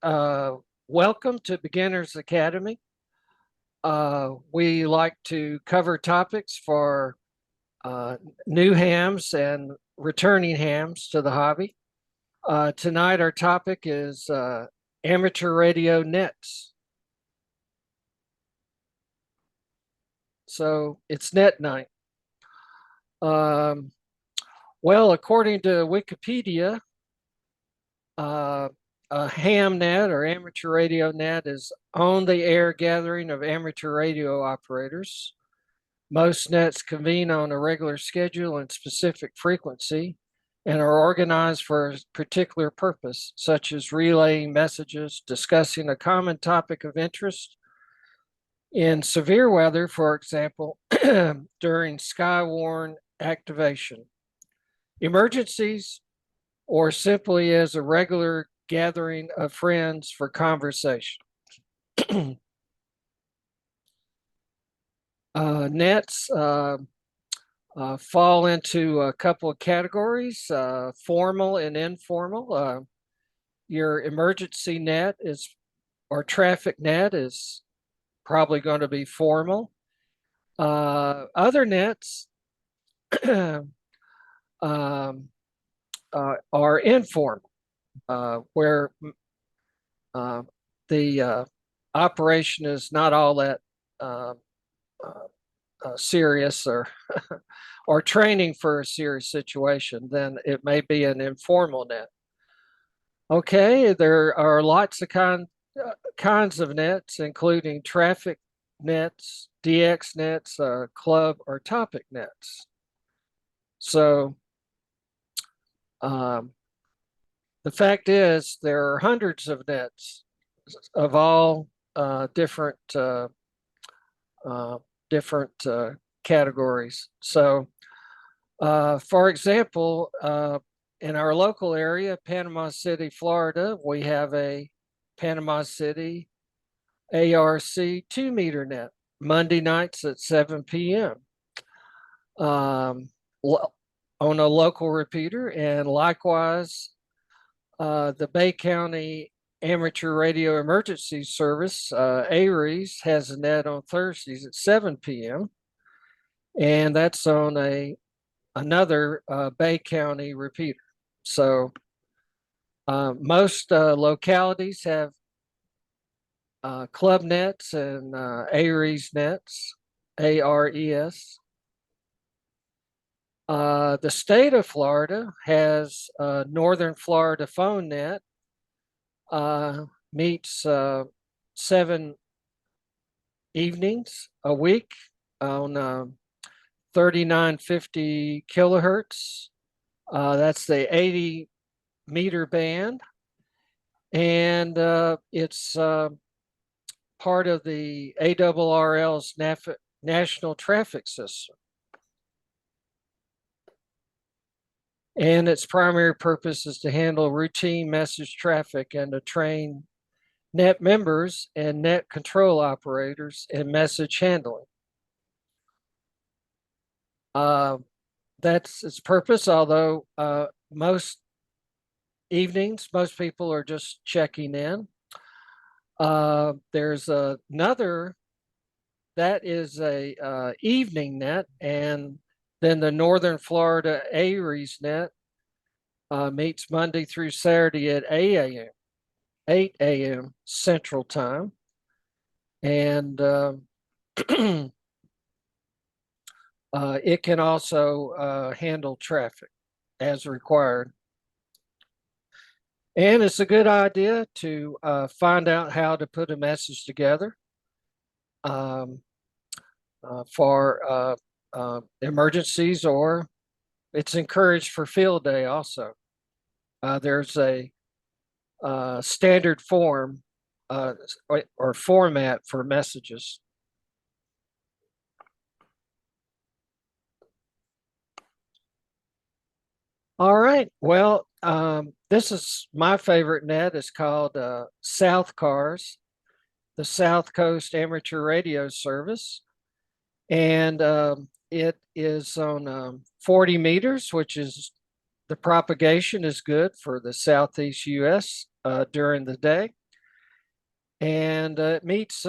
Welcome to Beginners Academy. We like to cover topics for new hams and returning hams to the hobby. Tonight, our topic is amateur radio nets. So it's net night. Well, according to Wikipedia, a ham net or amateur radio net is on the air gathering of amateur radio operators. Most nets convene on a regular schedule and specific frequency and are organized for a particular purpose, such as relaying messages, discussing a common topic of interest. In severe weather, for example, during sky-worn activation, emergencies, or simply as a regular gathering of friends for conversation. Nets fall into a couple of categories, formal and informal. Your emergency net or traffic net is probably going to be formal. Other nets are informal, where the operation is not all that serious or or training for a serious situation. Then it may be an informal net. Okay, there are lots of kinds of nets, including traffic nets, DX nets, club or topic nets. So the fact is there are hundreds of nets of all different categories. So, for example, in our local area, Panama City, Florida, we have a Panama City ARC 2-meter net, Monday nights at 7 p.m. On a local repeater, and likewise, the Bay County Amateur Radio Emergency Service, Aries, has a net on Thursdays at 7 p.m. And that's on another Bay County repeater. So most localities have club nets and Aries nets, ARES. The state of Florida has Northern Florida phone net, meets 7 evenings a week on 3950 kilohertz. That's the 80-meter band, and it's part of the ARRL's national traffic system. And its primary purpose is to handle routine message traffic and to train net members and net control operators in message handling. That's its purpose, although most evenings, most people are just checking in. There's another that is a evening net, and then the Northern Florida Aries net meets Monday through Saturday at 8 a.m. Central Time. And it can also handle traffic as required. And it's a good idea to find out how to put a message together for emergencies, or it's encouraged for field day also. There's a standard form or format for messages. All right, well, this is my favorite net. It's called South Cars, the South Coast Amateur Radio Service. And it is on 40 meters, which is the propagation is good for the Southeast U.S. During the day. And it meets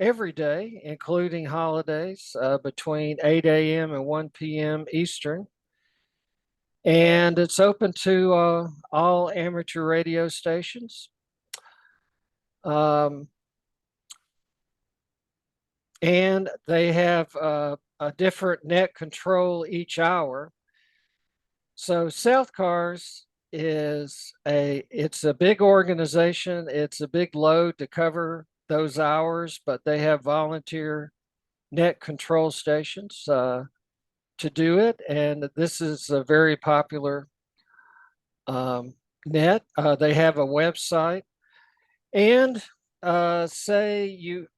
every day, including holidays, between 8 a.m. and 1 p.m. Eastern. And it's open to all amateur radio stations. Um, and they have a different net control each hour. So South Cars it's a big organization. It's a big load to cover those hours, but they have volunteer net control stations to do it. And this is a very popular net. They have a website, and say you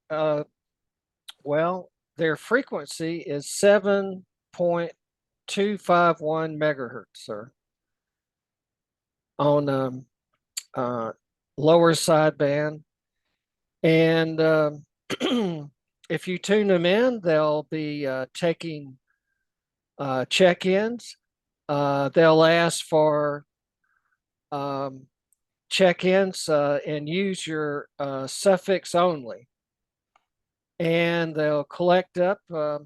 well, their frequency is 7.251 megahertz, sir, on lower sideband. And if you tune them in, they'll be taking check-ins. They'll ask for check-ins and use your suffix only. And they'll collect up a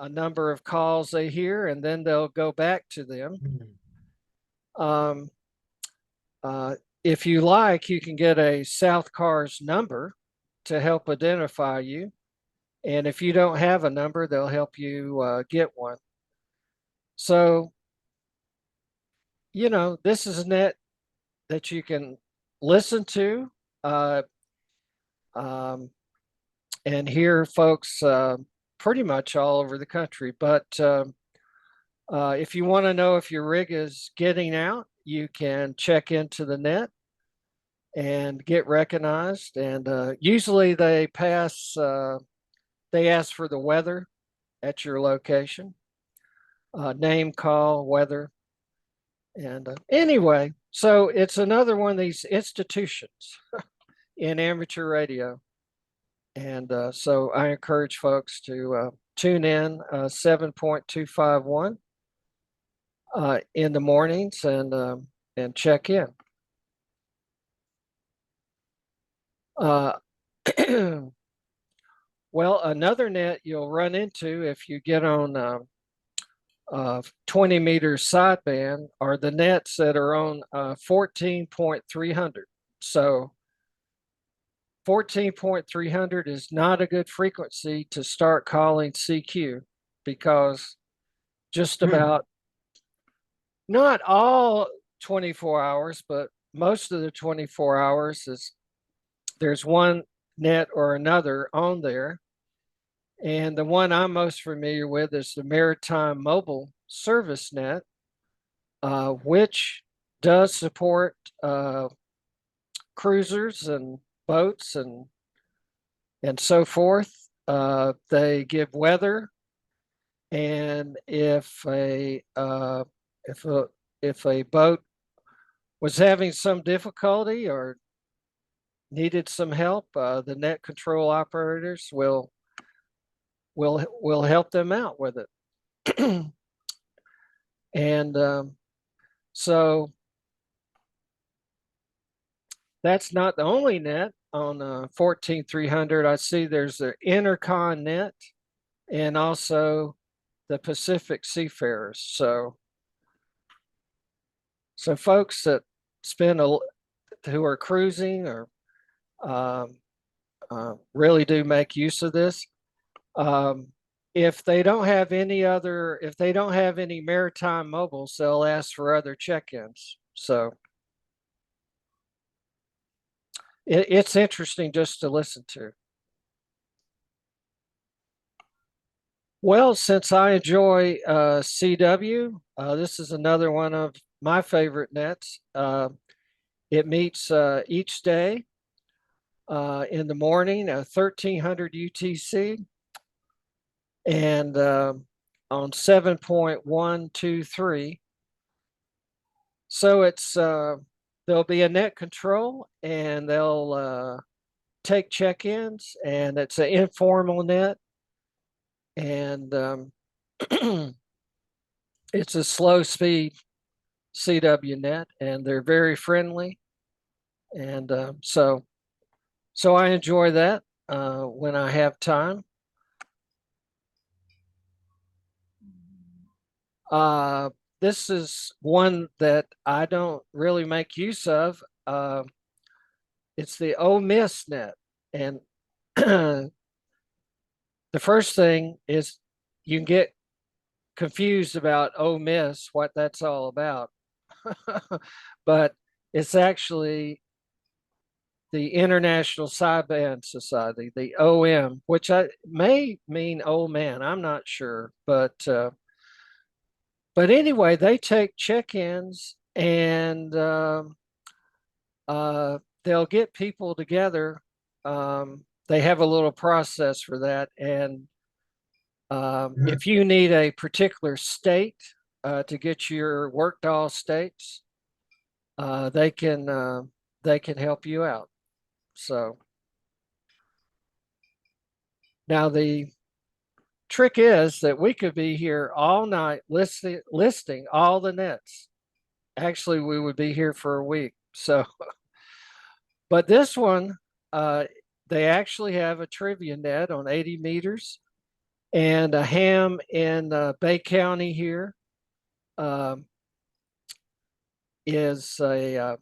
number of calls they hear, and then they'll go back to them. Um, if you like, you can get a South Cars number to help identify you. And if you don't have a number, they'll help you get one. So, this is a net that you can listen to uh, um, and hear folks pretty much all over the country. But if you want to know if your rig is getting out, you can check into the net and get recognized. And usually they ask for the weather at your location, name, call, weather. And anyway, so it's another one of these institutions in amateur radio. And so I encourage folks to tune in 7.251 in the mornings and check in. Well, another net you'll run into if you get on 20 meters sideband are the nets that are on 14.300. So 14.300 is not a good frequency to start calling CQ, because just about not all 24 hours, but most of the 24 hours there's one net or another on there. And the one I'm most familiar with is the Maritime Mobile Service Net, which does support cruisers and boats and so forth. They give weather, and if a boat was having some difficulty or needed some help, the net control operators will help them out with it. And so that's not the only net on 14300. I see there's the Intercon net and also the Pacific Seafarers. So folks that who are cruising or really do make use of this. If they don't have any maritime mobiles, they'll ask for other check-ins. So it's interesting just to listen to. Well, since I enjoy CW, this is another one of my favorite nets. It meets each day in the morning, 1300 UTC, and on 7.123. So it's there'll be a net control, and they'll take check-ins, and it's an informal net, and it's a slow speed CW net, and they're very friendly. And so So I enjoy that when I have time. Uh, this is one that I don't really make use of. It's the Ole Miss net. And the first thing is you can get confused about Ole Miss, what that's all about. But it's actually the International Sideband Society, the OM, which I may mean old man. I'm not sure, but anyway, they take check-ins and they'll get people together. They have a little process for that, and if you need a particular state to get your worked all states, uh, they can uh, they can help you out. So now the trick is that we could be here all night listing all the nets. Actually, we would be here for a week. So, but this one, they actually have a trivia net on 80 meters and a ham in Bay County here um, is a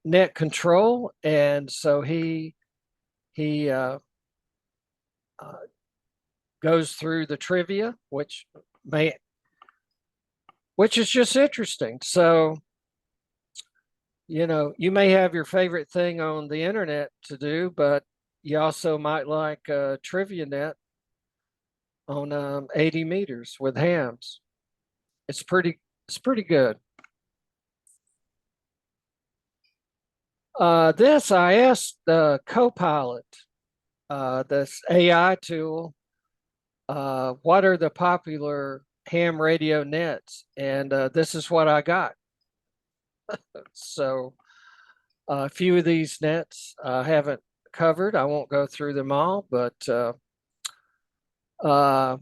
net control, and so he uh, goes through the trivia, which is just interesting. So, you may have your favorite thing on the internet to do, but you also might like a trivia net on 80 meters with hams. It's pretty good. This I asked the Copilot, this AI tool, what are the popular ham radio nets, and this is what I got. So a few of these nets I haven't covered. I won't go through them all, but uh,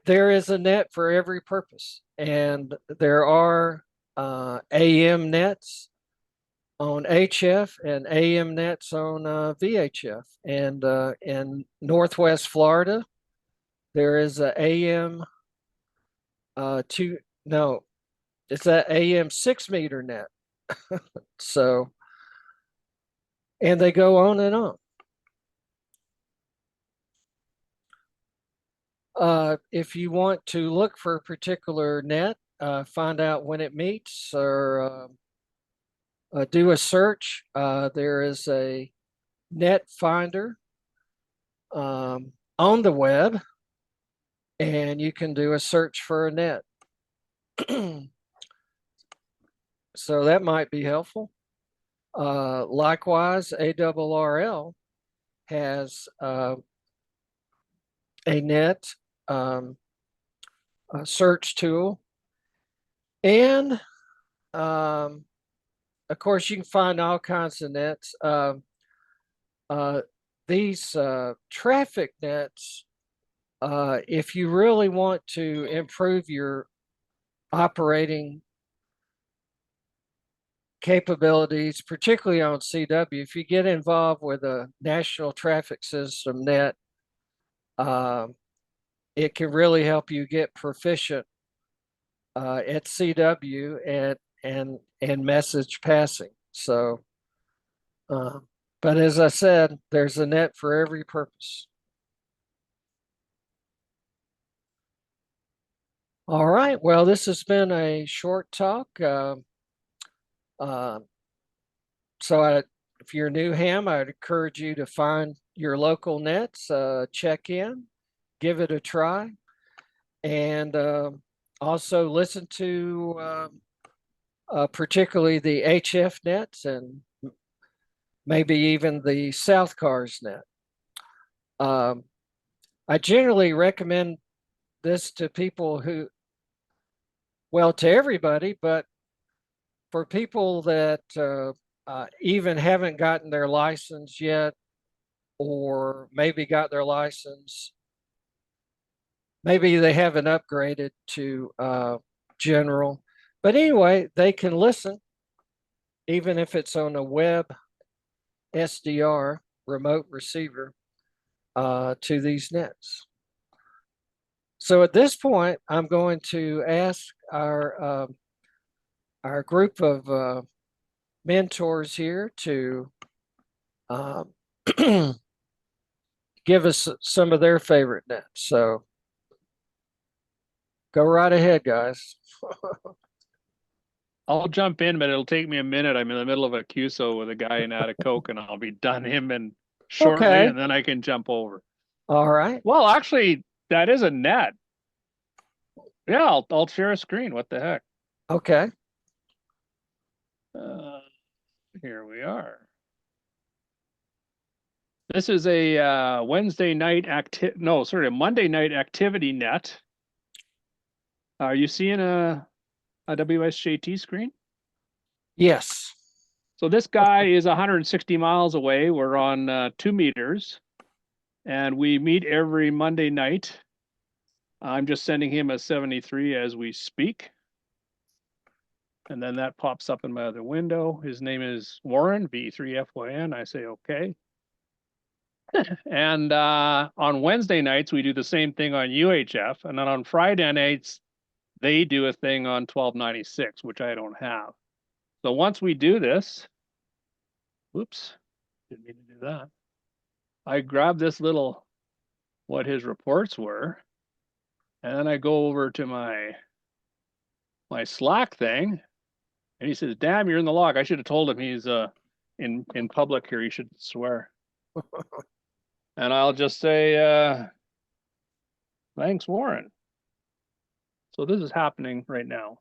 there is a net for every purpose, and there are AM nets on HF and AM nets on VHF. And in Northwest Florida, there is a AM two no, it's a AM 6 meter net. So, and they go on and on. If you want to look for a particular net, find out when it meets, or do a search. There is a net finder on the web, and you can do a search for a net. So that might be helpful. Likewise, ARRL has a net a search tool. And of course, you can find all kinds of nets. These traffic nets, if you really want to improve your operating capabilities, particularly on CW, if you get involved with a national traffic system net, it can really help you get proficient at CW and message passing. So, but as I said, there's a net for every purpose. All right. Well, this has been a short talk. Uh, so if you're new, Ham, I'd encourage you to find your local nets, check in, give it a try, and also listen to particularly the HF nets and maybe even the South Cars net. I generally recommend this to people to everybody, but for people that even haven't gotten their license yet, or maybe got their license, maybe they haven't upgraded to general. But anyway, they can listen, even if it's on a web SDR remote receiver to these nets. So at this point, I'm going to ask our group of mentors here to um, give us some of their favorite nets. So go right ahead, guys. I'll jump in, but it'll take me a minute. I'm in the middle of a QSO with a guy in out of Coke, and I'll be done him in shortly, Okay. and then I can jump over. All right. Well, actually, that is a net. Yeah, I'll share a screen. What the heck? Okay. Here we are. This is a a Monday night activity net. Are you seeing a WSJT screen? Yes. So this guy is 160 miles away. We're on 2 meters, and we meet every Monday night. I'm just sending him a 73 as we speak. And then that pops up in my other window. His name is Warren, V3FYN. I say, okay. And on Wednesday nights, we do the same thing on UHF. And then on Friday nights, they do a thing on 1296, which I don't have. So once we do this, whoops, didn't mean to do that. I grab this little, what his reports were, and then I go over to my Slack thing, and he says, damn, you're in the log. I should have told him he's in public here. He should swear. And I'll just say, thanks, Warren. So this is happening right now.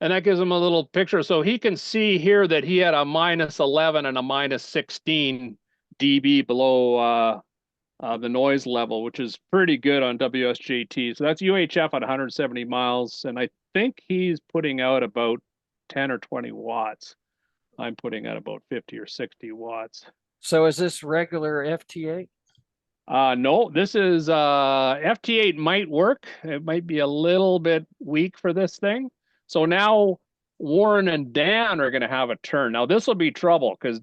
And that gives him a little picture. So he can see here that he had a -11 and a -16 dB below the noise level, which is pretty good on WSJT. So that's UHF at 170 miles. And I think he's putting out about 10 or 20 watts. I'm putting out about 50 or 60 watts. So is this regular FT8? No, this is FT8 might work. It might be a little bit weak for this thing. So now Warren and Dan are going to have a turn. Now this will be trouble because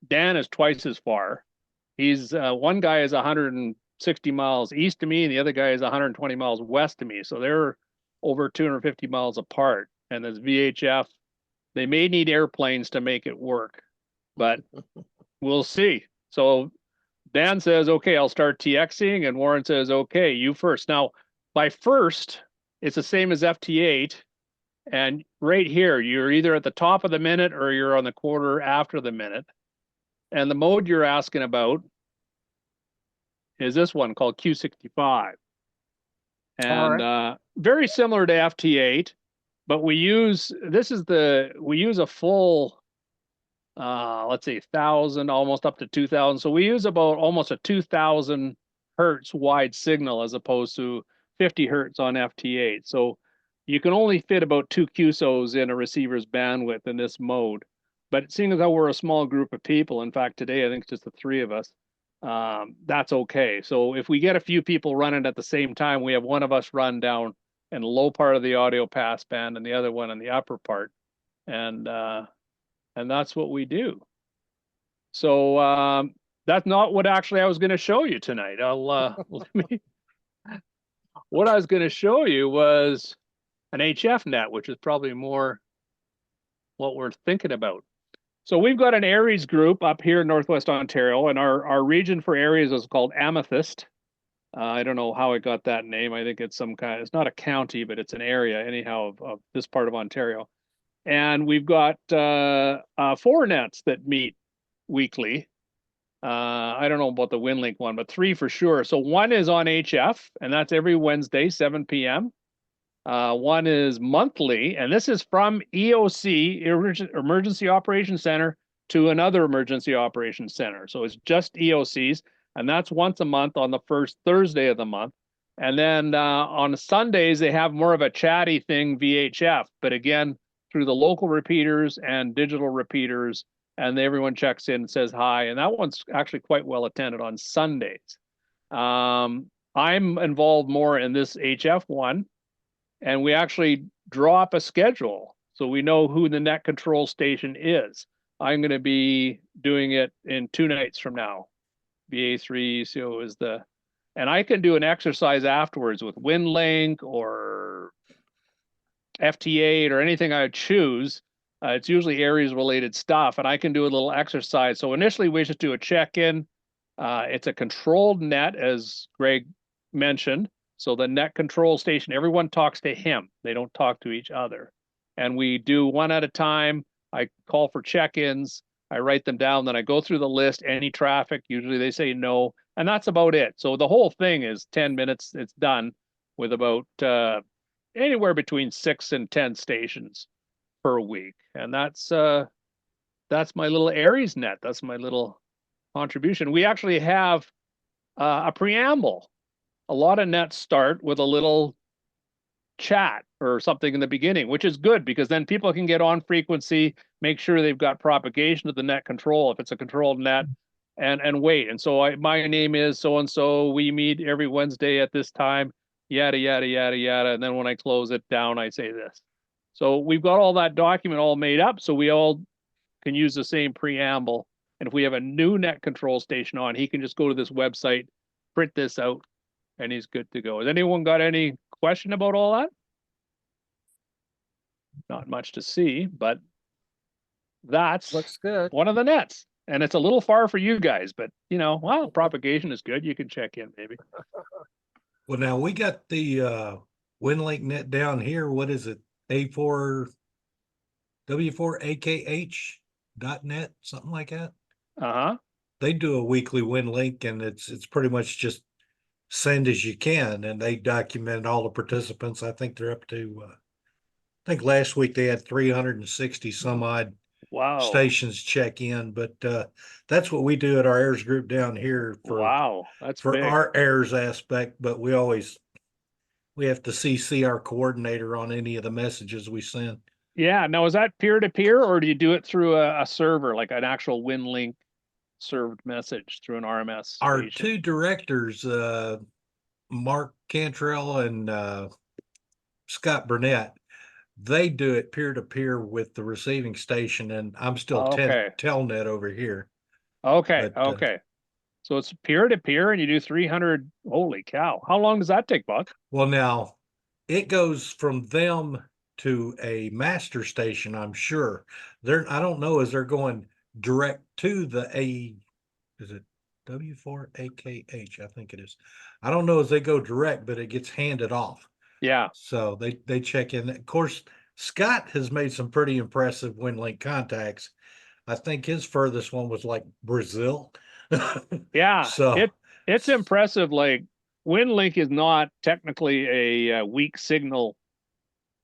Dan is twice as far. He's one guy is 160 miles east of me, and the other guy is 120 miles west of me. So they're over 250 miles apart. And this VHF, they may need airplanes to make it work, but we'll see. So Dan says, okay, I'll start TXing, and Warren says, okay, you first. Now, by first, it's the same as FT8. And right here, you're either at the top of the minute or you're on the quarter after the minute. And the mode you're asking about is this one called Q65. And very similar to FT8, but we use a full let's say 1,000, almost up to 2,000. So we use about almost a 2,000 hertz wide signal as opposed to 50 hertz on FT8. So you can only fit about 2 QSOs in a receiver's bandwidth in this mode. But seeing as how we're a small group of people, in fact, today I think it's just the 3 of us, that's okay. So if we get a few people running at the same time, we have one of us run down in the low part of the audio pass band and the other one in the upper part. And that's what we do. So that's not what actually I was going to show you tonight. What I was going to show you was an HF net, which is probably more what we're thinking about. So we've got an Aries group up here in Northwest Ontario, and our region for Aries is called Amethyst. I don't know how it got that name. I think it's it's not a county, but it's an area anyhow of this part of Ontario. And we've got 4 nets that meet weekly. I don't know about the Winlink one, but 3 for sure. So one is on HF, and that's every Wednesday, 7 p.m. One is monthly, and this is from EOC, Emergency Operations Center, to another Emergency Operations Center. So it's just EOCs, and that's once a month on the first Thursday of the month. And then on Sundays, they have more of a chatty thing, VHF, but again, through the local repeaters and digital repeaters, and everyone checks in and says hi. And that one's actually quite well attended on Sundays. I'm involved more in this HF one, and we actually draw up a schedule so we know who the net control station is. I'm going to be doing it in 2 nights from now. BA3 CO is and I can do an exercise afterwards with WinLink or FT8 or anything I choose. It's usually Aries related stuff, and I can do a little exercise. So initially, we just do a check-in. It's a controlled net, as Greg mentioned. So the net control station, everyone talks to him. They don't talk to each other. And we do one at a time. I call for check-ins. I write them down. Then I go through the list, any traffic. Usually they say no. And that's about it. So the whole thing is 10 minutes. It's done with about anywhere between 6 and 10 stations per week. And that's my little Aries net. That's my little contribution. We actually have a preamble. A lot of nets start with a little chat or something in the beginning, which is good because then people can get on frequency, make sure they've got propagation of the net control if it's a controlled net, and wait. And so my name is so and so. We meet every Wednesday at this time. Yada yada yada yada. And then when I close it down, I say this. So we've got all that document all made up, so we all can use the same preamble. And if we have a new net control station on, he can just go to this website, print this out, and he's good to go. Has anyone got any question about all that? Not much to see, but that's Looks good. one of the nets. And it's a little far for you guys, but well, propagation is good. You can check in maybe. Well, now we got the WinLink net down here. What is it? A4 W4AKH.net, something like that. Uh-huh. They do a weekly WinLink, and it's pretty much just send as you can, and they document all the participants. I think they're up to I think last week they had 360 some odd Wow. stations check in, but that's what we do at our airs group down here Wow, that's for big. our airs aspect. But we have to CC our coordinator on any of the messages we send. Yeah. Now, is that peer to peer, or do you do it through a server, like an actual WinLink served message through an RMS Our station? two directors, Mark Cantrell and Scott Burnett, they do it peer to peer with the receiving station, and I'm still Okay. telnet over here. Okay. But Okay. So it's peer to peer, and you do 300. Holy cow! How long does that take, Buck? well, now it goes from them to a master station. I'm sure I don't know as they're going direct to the is it W4AKH? I think it is. I don't know as they go direct, but it gets handed off. Yeah. So they check in. Of course, Scott has made some pretty impressive WinLink contacts. I think his furthest one was like Brazil. Yeah. So It's impressive. Like WinLink is not technically a weak signal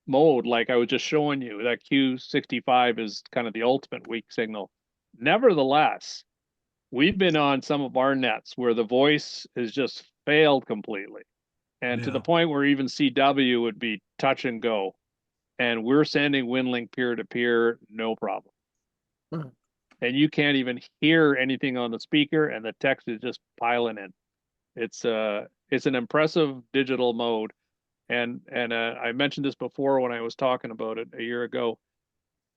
mode, like I was just showing you. That Q65 is kind of the ultimate weak signal. Nevertheless, we've been on some of our nets where the voice has just failed completely. And to the yeah, point where even CW would be touch and go. And we're sending WinLink peer to peer, no problem. Hmm. And you can't even hear anything on the speaker, and the text is just piling in. It's an impressive digital mode. And I mentioned this before when I was talking about it a year ago.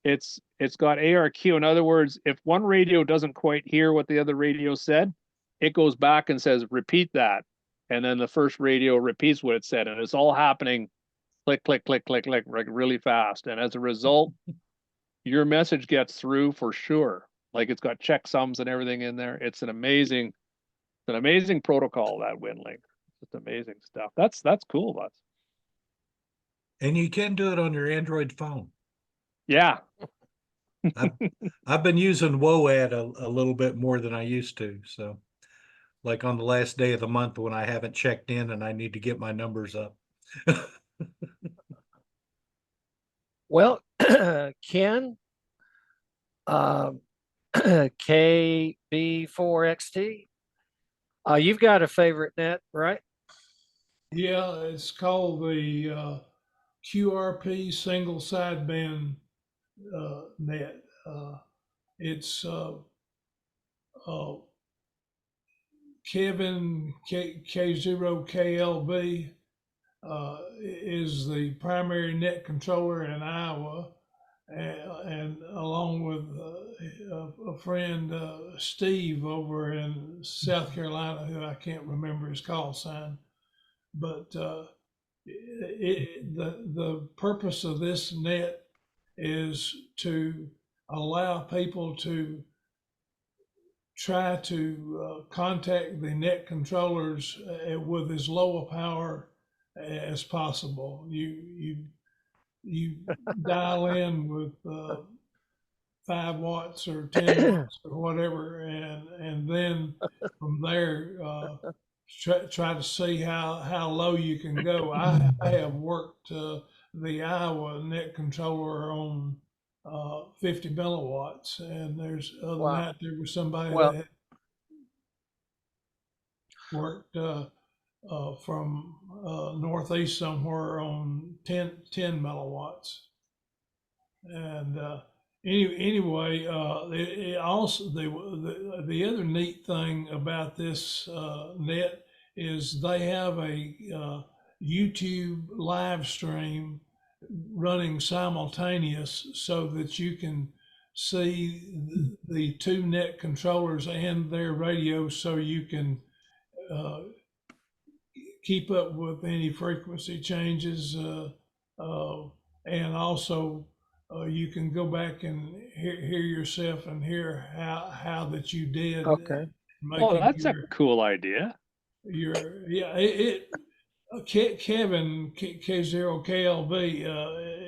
It's got ARQ. In other words, if one radio doesn't quite hear what the other radio said, it goes back and says, repeat that. And then the first radio repeats what it said. And it's all happening click, click, click, click, click, like really fast. And as a result, your message gets through for sure. Like it's got checksums and everything in there. It's an amazing protocol, that WinLink. It's amazing stuff. That's cool, Buzz. and you can do it on your Android phone. Yeah. I've been using WOAD a little bit more than I used to. So, like on the last day of the month when I haven't checked in and I need to get my numbers up. Well, Ken, um, KB4XT, you've got a favorite net, right? Yeah, it's called the QRP single sideband net. It's uh, Kevin K0KLB is the primary net controller in Iowa, and along with a friend, Steve, over in South Carolina, who I can't remember his call sign. But the purpose of this net is to allow people to try to contact the net controllers with as low a power as possible. You dial in with 5 watts or 10 watts or whatever, and then from there try to see how low you can go. I have worked the Iowa net controller on 50 milliwatts, and there's other than that, there was somebody Well- that had worked from northeast somewhere on 10 milliwatts. And anyway, it also the other neat thing about this net is they have a YouTube live stream running simultaneous, so that you can see the 2 net controllers and their radios, so you can keep up with any frequency changes, and also you can go back and hear yourself and hear how that you did. Okay. Oh, that's a cool idea. Kevin K0KLB,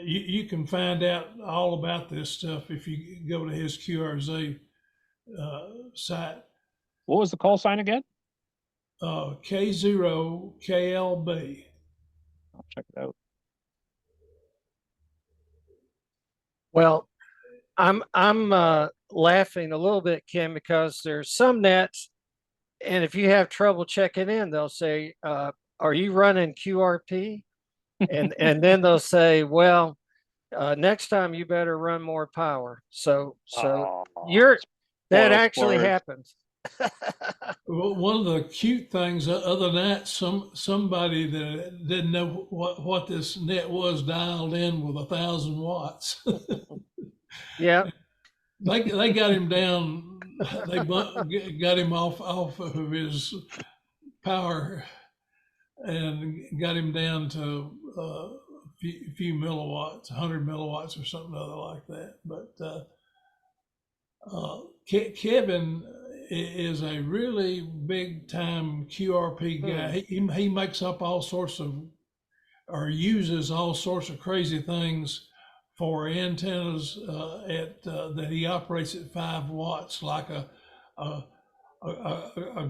you can find out all about this stuff if you go to his QRZ site. What was the call sign again? K0KLB. I'll check it out. Well, I'm laughing a little bit, Kim, because there's some nets, and if you have trouble checking in, they'll say, "Are you running QRP?" and then they'll say, "Well, next time you better run more power." So that spoiled actually sport. happens. Well, one of the cute things, other than that, somebody that didn't know what this net was dialed in with 1,000 watts. Yeah. They got him down. They got him off of his power and got him down to a few milliwatts, 100 milliwatts or something other like that. But Kevin is a really big time QRP guy. He makes up all sorts of, or uses all sorts of crazy things for antennas that he operates at 5 watts, like a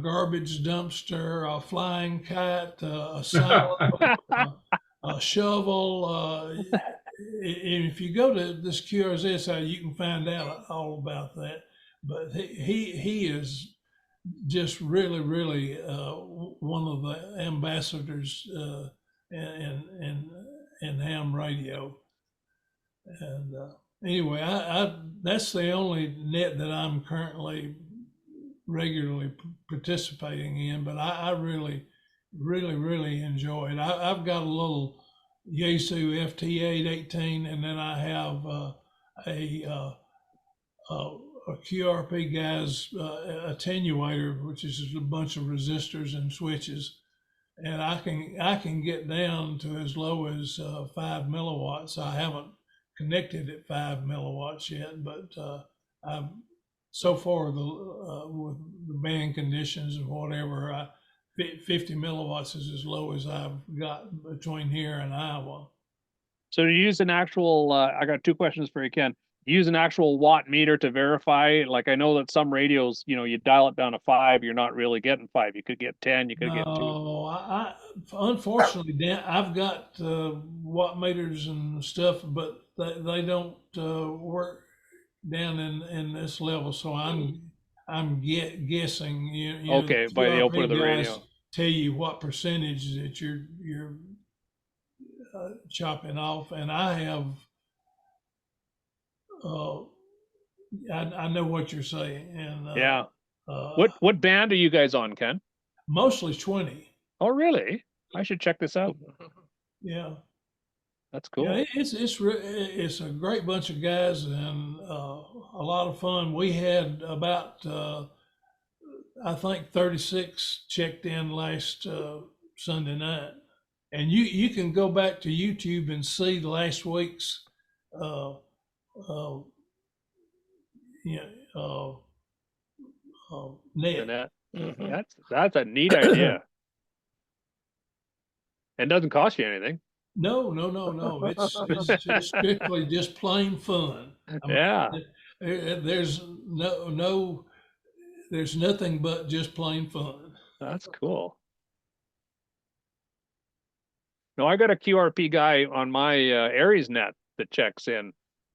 garbage dumpster, a flying kite, a silo, a shovel. If you go to this QRZ site, you can find out all about that. But he is just really one of the ambassadors in ham radio. And anyway, I that's the only net that I'm currently regularly participating in, but I really enjoy it. I've got a little Yaesu FT818, and then I have a QRP guy's attenuator, which is just a bunch of resistors and switches, and I can get down to as low as 5 milliwatts. I haven't connected at 5 milliwatts yet, but I've so far with the band conditions and whatever, 50 milliwatts is as low as I've got between here and Iowa. So you use an actual, I got 2 questions for you, Ken. You use an actual watt meter to verify. Like, I know that some radios, you dial it down to 5, you're not really getting 5. You could get 10, you could get 2. No, unfortunately, Dan, I've got watt meters and stuff, but they don't work down in this level. So I'm guessing. Okay, by the output of the radio. Tell you what percentage that you're chopping off, and I have. I know what you're saying, and yeah. What band are you guys on, Ken? Mostly 20. Oh, really? I should check this out. Yeah. That's cool. Yeah, it's a great bunch of guys and a lot of fun. We had about I think 36 checked in last Sunday night, and you can go back to YouTube and see last week's uh, uh, you know, The net. net. Mhm. That's a neat idea. And doesn't cost you anything. No. It's just strictly just plain fun. I Yeah, mean, there's there's nothing but just plain fun. that's cool. No, I got a QRP guy on my Aries net that checks in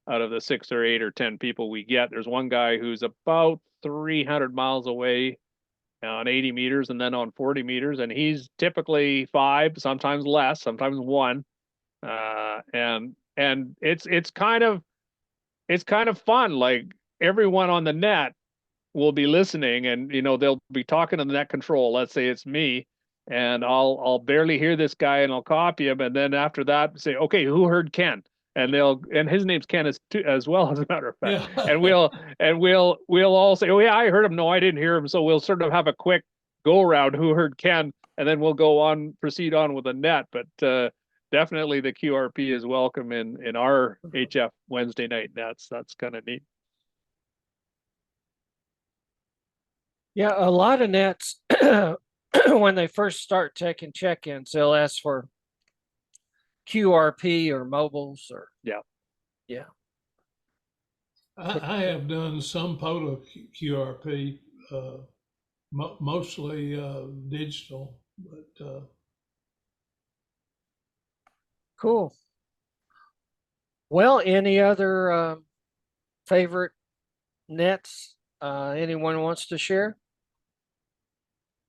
out of the 6 or 8 or 10 people we get. There's one guy who's about 300 miles away on 80 meters and then on 40 meters. And he's typically 5, sometimes less, sometimes 1. And it's kind of fun. Like everyone on the net will be listening and they'll be talking to the net control. Let's say it's me, and I'll barely hear this guy and I'll copy him, and then after that say, okay, who heard Ken? And his name's Ken as well, as a matter of fact. Yeah. And we'll all say, oh yeah, I heard him. No, I didn't hear him. So we'll sort of have a quick go around who heard Ken, and then we'll proceed on with the net. But definitely the QRP is welcome in our HF Wednesday night nets. That's kind of neat. Yeah, a lot of nets, when they first start taking check-ins, they'll ask for QRP or mobiles or Yeah. yeah. I have done some POTA QRP, mostly digital, but Cool. Well, any other favorite nets anyone wants to share?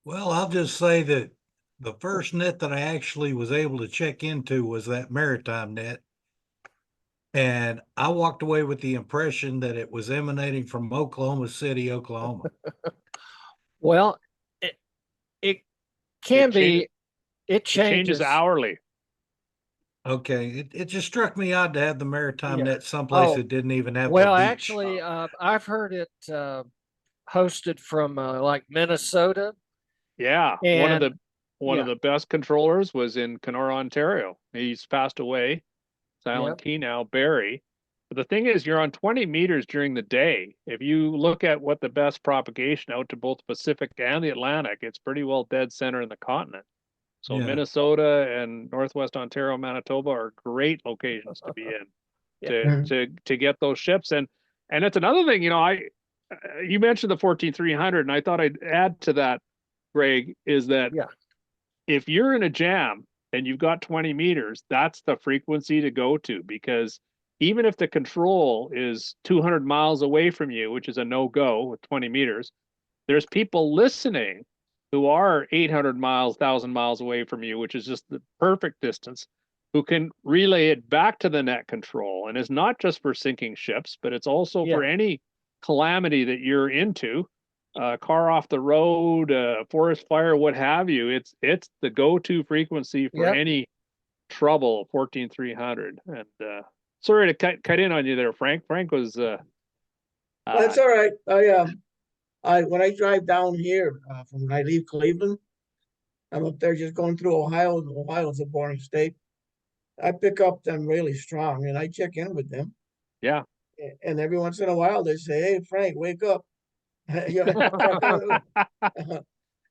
Well, I'll just say that the first net that I actually was able to check into was that Maritime net. And I walked away with the impression that it was emanating from Oklahoma City, Oklahoma. Well, it can It be. It It changes changes. hourly. Okay, it just struck me odd to have the Maritime Yeah. net someplace Oh, that didn't even have well, the beach. actually, I've heard it hosted from like Minnesota, Yeah, and one of yeah, the best controllers was in Kenora, Ontario. He's passed away. yeah, Silent Key now, Barry. But the thing is, you're on 20 meters during the day. If you look at what the best propagation out to both the Pacific and the Atlantic, it's pretty well dead center in the continent. So Yeah. Minnesota and Northwest Ontario, Manitoba are great locations to be in yeah, to get those ships. And it's another thing, you mentioned the 14300, and I thought I'd add to that, Greg, is that yeah, if you're in a jam and you've got 20 meters, that's the frequency to go to, because even if the control is 200 miles away from you, which is a no-go with 20 meters, there's people listening who are 800 miles, 1,000 miles away from you, which is just the perfect distance, who can relay it back to the net control. And it's not just for sinking ships, but it's also yeah. for any calamity that you're into, car off the road, forest fire, what have you. It's the go-to frequency for Yep. any trouble, 14300. And sorry to cut in on you there, Frank. Frank was That's all right. I when I drive down here from when I leave Cleveland, I'm up there just going through Ohio. And Ohio's a boring state. I pick up them really strong, and I check in with them. yeah. And every once in a while, they say, "Hey, Frank, wake up!" You know,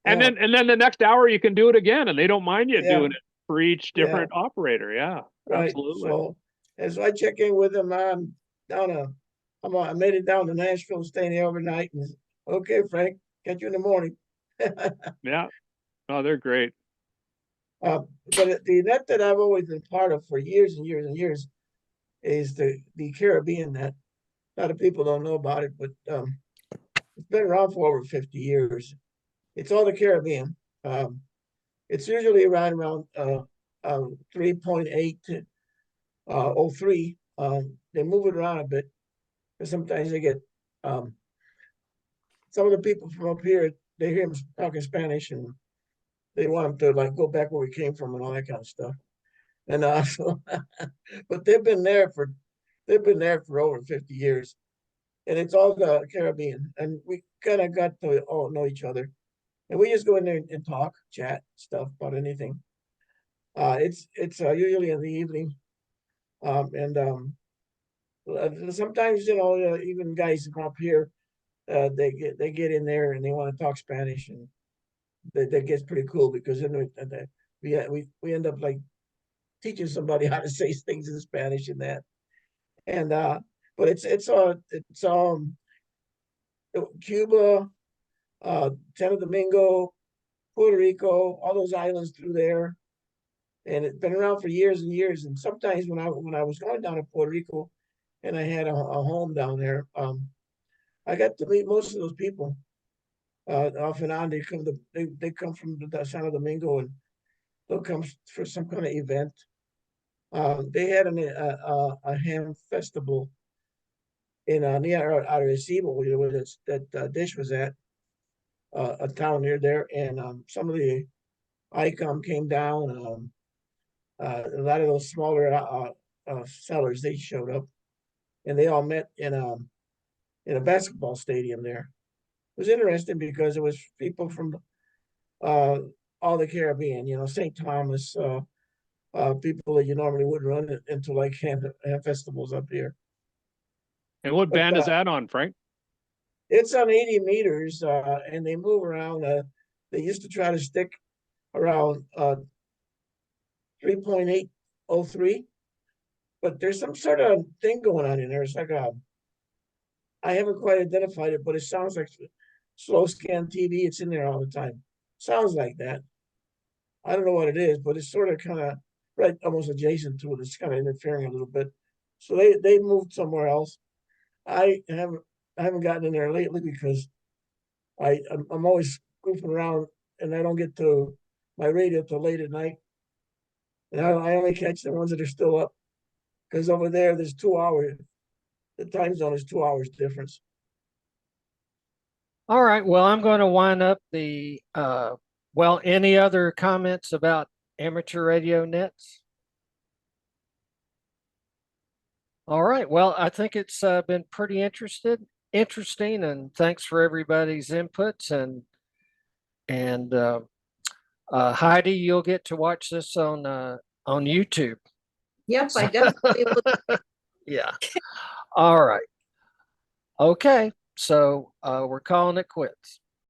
And then the next hour you can do it again, and they don't mind you yeah, doing it for each yeah, different operator. Yeah, right. absolutely. So I check in with them. I'm down I made it down to Nashville, staying there overnight. And okay, Frank, catch you in the morning. Yeah. Oh, they're great. But the net that I've always been part of for years and years and years is the Caribbean net. A lot of people don't know about it, but it's been around for over 50 years. It's all the Caribbean. It's usually around 3.8 to 03. They move it around a bit, because sometimes they get some of the people from up here, they hear them talking Spanish and they want them to like go back where we came from and all that kind of stuff. And so, but they've been there for over 50 years, and it's all the Caribbean, and we kind of got to all know each other, and we just go in there and talk, chat, stuff about anything. It's usually in the evening, and sometimes even guys from up here, they get in there and they want to talk Spanish, and that gets pretty cool because then we end up like teaching somebody how to say things in Spanish and that. And but it's Cuba, Santo Domingo, Puerto Rico, all those islands through there, and it's been around for years and years. And sometimes when I was going down to Puerto Rico, and I had a home down there, I got to meet most of those people. Off and on, they come from the Santo Domingo, and they'll come for some kind of event. They had a ham festival in near Arecibo, where that dish was at, a town near there, and some of the ICOM came down. A lot of those smaller sellers, they showed up, and they all met in a basketball stadium there. It was interesting because it was people from uh, all the Caribbean, St. Thomas, people that you normally wouldn't run into like ham festivals up here. And what But band is that on, Frank? it's on 80 meters, and they move around. They used to try to stick around 3.803, but there's some sort of thing going on in there. It's like I haven't quite identified it, but it sounds like slow scan TV. It's in there all the time. Sounds like that. I don't know what it is, but it's sort of kind of right, almost adjacent to it. It's kind of interfering a little bit. So they moved somewhere else. I haven't gotten in there lately because I'm always goofing around, and I don't get to my radio till late at night. And I only catch the ones that are still up because over there's 2 hours. The time zone is 2 hours difference. All right. Well, I'm going to wind up the, well, any other comments about amateur radio nets? All right. Well, I think it's been pretty interesting, and thanks for everybody's inputs. And Heidi, you'll get to watch this on YouTube. Yep, I definitely will. Yeah. All right. Okay. So we're calling it quits.